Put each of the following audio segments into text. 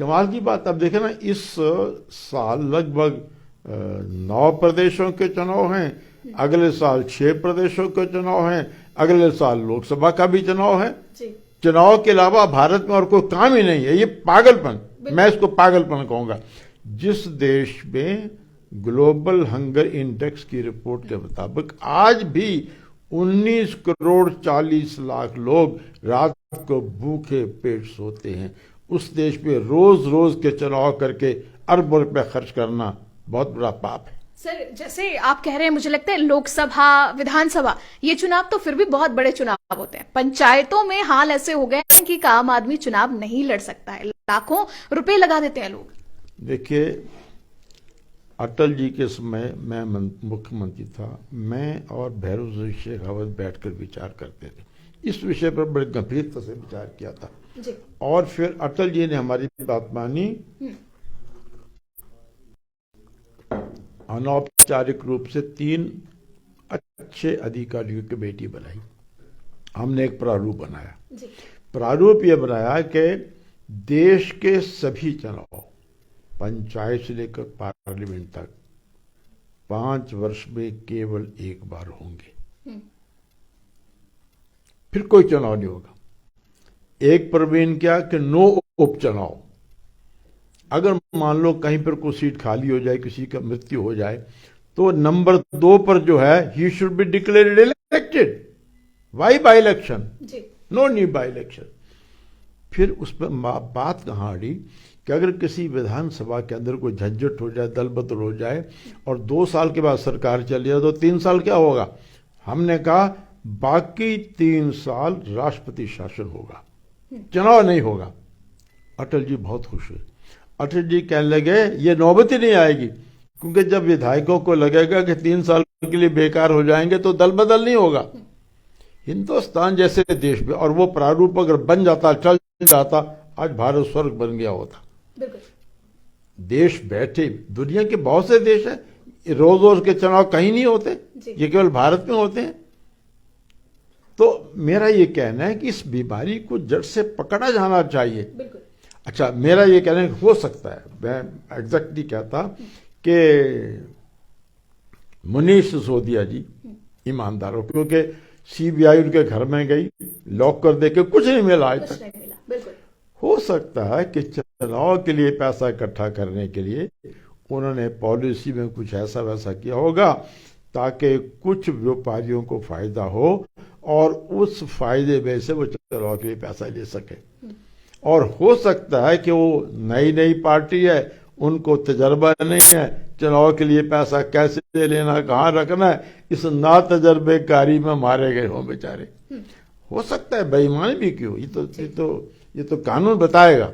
कमाल की बात, अब देखे ना, इस साल लगभग 9 प्रदेशों के चुनाव हैं, अगले साल 6 प्रदेशों के चुनाव हैं, अगले साल लोकसभा का भी चुनाव है। चुनाव के अलावा भारत में और कोई काम ही नहीं है। ये पागलपन, मैं इसको पागलपन कहूंगा। जिस देश में ग्लोबल हंगर इंडेक्स की रिपोर्ट के मुताबिक आज भी 19 करोड़ 40 लाख लोग रात को भूखे पेट सोते हैं, उस देश पे रोज रोज के चुनाव करके अरबों रुपए खर्च करना बहुत बड़ा पाप है। सर, जैसे आप कह रहे हैं, मुझे लगता है लोकसभा, विधानसभा, ये चुनाव तो फिर भी बहुत बड़े चुनाव होते हैं। पंचायतों में हाल ऐसे हो गए हैं कि आम आदमी चुनाव नहीं लड़ सकता है, लाखों रुपए लगा देते हैं लोग। देखिए, अटल जी के समय मैं मुख्यमंत्री था, मैं और भैरव सिंह शेखावत बैठकर विचार करते थे, इस विषय पर बड़े गंभीरता से विचार किया था जी। और फिर अटल जी ने हमारी बात मानी, अनौपचारिक रूप से 3 अच्छे अधिकारियों की बेटी बनाई। हमने एक प्रारूप बनाया जी। प्रारूप यह बनाया कि देश के सभी चुनाव, पंचायत से लेकर पार्लियामेंट तक, 5 वर्ष में केवल एक बार होंगे, फिर कोई चुनाव नहीं होगा। एक प्रवीण क्या कि नो उपचुनाव। अगर मान लो कहीं पर कोई सीट खाली हो जाए, किसी का मृत्यु हो जाए, तो नंबर 2 पर जो है, he should be declared elected. Why by election? No new by election. फिर उस पर बात कहाँ अड़ी कि अगर किसी विधानसभा के अंदर कोई झंझट हो जाए, दल बदल हो जाए और 2 साल के बाद सरकार चली जाए, तो 3 साल क्या होगा? हमने कहा बाकी 3 साल राष्ट्रपति शासन होगा, चुनाव नहीं होगा। अटल जी बहुत खुश हुए। अटल जी कहने लगे ये नौबत ही नहीं आएगी, क्योंकि जब विधायकों को लगेगा कि 3 साल के लिए बेकार हो जाएंगे तो दल बदल नहीं होगा। हिंदुस्तान जैसे देश में, और वो प्रारूप अगर बन जाता, चल जाता, आज भारत स्वर्ग बन गया होता। देश बैठे, दुनिया के बहुत से देश हैं, रोज रोज के चुनाव कहीं नहीं होते, ये केवल भारत में होते हैं। तो मेरा ये कहना है कि इस बीमारी को जड़ से पकड़ा जाना चाहिए। अच्छा, मेरा ये कहना है हो सकता है, मैं एग्जैक्टली कहता कि मनीष सिसोदिया जी ईमानदार हो, क्योंकि सीबीआई उनके घर में गई, लॉक कर दे के कुछ नहीं मिला आज तक। हो सकता है कि चुनाव के लिए पैसा इकट्ठा करने के लिए उन्होंने पॉलिसी में कुछ ऐसा वैसा किया होगा ताकि कुछ व्यापारियों को फायदा हो और उस फायदे में से वो चुनाव के लिए पैसा ले सके। और हो सकता है कि वो नई पार्टी है, उनको तजर्बा नहीं है, चुनाव के लिए पैसा कैसे लेना, कहाँ रखना है, इस ना तजर्बेकारी में मारे गए हों बेचारे। हो सकता है, बेईमानी भी क्यों, ये तो कानून बताएगा।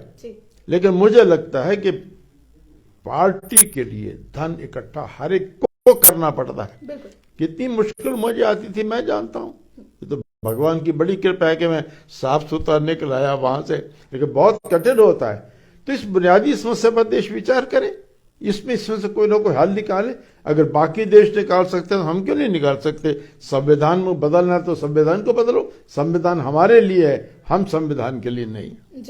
लेकिन मुझे लगता है कि पार्टी के लिए धन इकट्ठा हर एक को करना पड़ता है। कितनी मुश्किल मुझे आती थी मैं जानता हूँ, ये तो भगवान की बड़ी कृपा है कि मैं साफ सुथरा निकल आया वहां से, लेकिन बहुत कठिन होता है। तो इस बुनियादी समस्या पर देश विचार करे, इसमें से कोई ना कोई हल निकाले। अगर बाकी देश निकाल सकते हैं तो हम क्यों नहीं निकाल सकते? संविधान में बदलना है तो संविधान को बदलो। संविधान हमारे लिए है, हम संविधान के लिए नहीं।